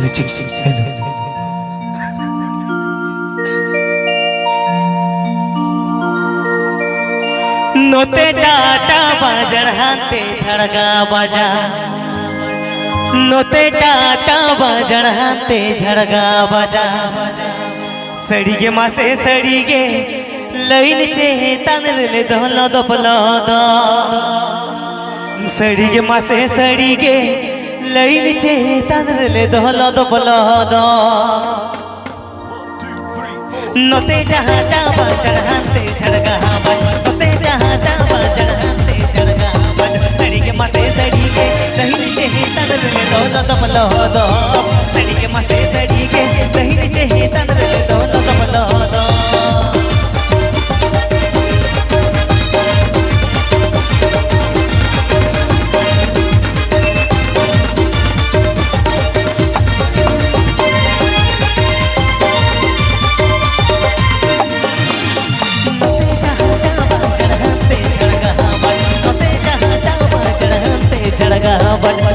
hello चिक hello नोते Tata बाजर हाथे झड़गा बाजा नोते टाटा बाजर हाथे झड़गा बाजा सड़ीगे मासे सड़ीगे लईन चे तानरले दोलो दोपलो दो सड़ीगे मासे सड़ीगे लईन चे तानरले दोलो दोपलो दो नोते टाटा बाजर हाथे झड़गा बाजा नोते टाटा बाजर हाथे झड़गा बाजा सड़ीगे मासे सड़ीगे लईन चे तानरले दोलो दोपलो दो सड़ीगे मासे सड़ीगे लईन चे तानरले दोलो दोपलो दो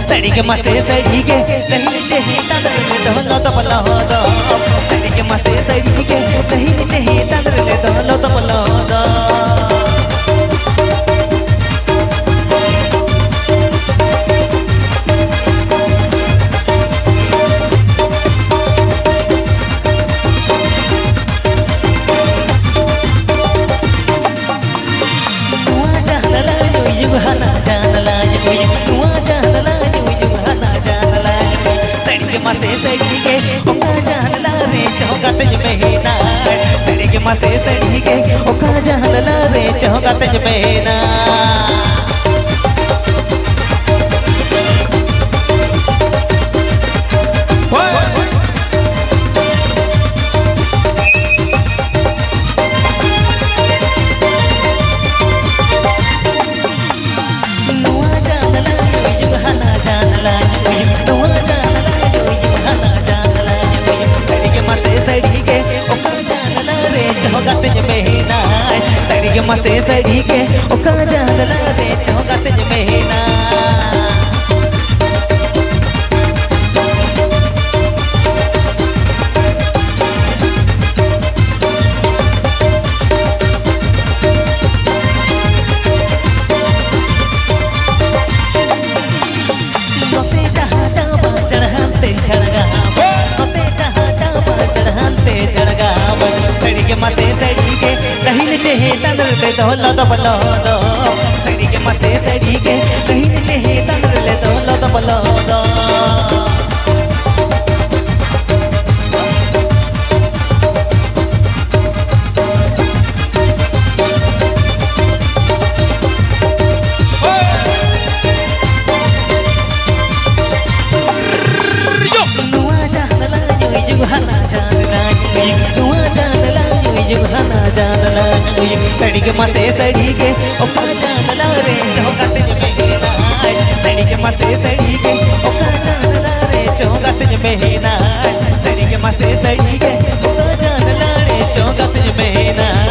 सड़ीगे मसे सड़ीगे कहीं नीचे ही तंद्र दोलो दोलो दो सड़ीगे मसे सड़ीगे कहीं नीचे ही तंद्र दोलो दोलो दो मसे सड़ीगे ओका जानला रे चौगत महीना सड़ीगे मसे सड़ीगे ओका जानला रे चौगत महीना सड़ीगे मसे सड़ीगे ओका जानला रे चौगत महीना नोते टाटा बाजर हाथे झड़गा नोते टाटा बाजर हाथे झड़गा सड़ीगे मसे सड़ीगे कहीं नीचे ही तंद्र दोलो दोलो दो सड़ीगे मसे सड़ीगे कहीं नीचे ही तंद्र दोलो दोलो दो सड़ीगे मसे सड़ीगे ओका जानला रे चौगत महीना सड़ीगे मसे सड़ीगे ओका जानला रे चौगत महीना सड़ीगे मसे सड़ीगे ओका जानला रे चौगत महीना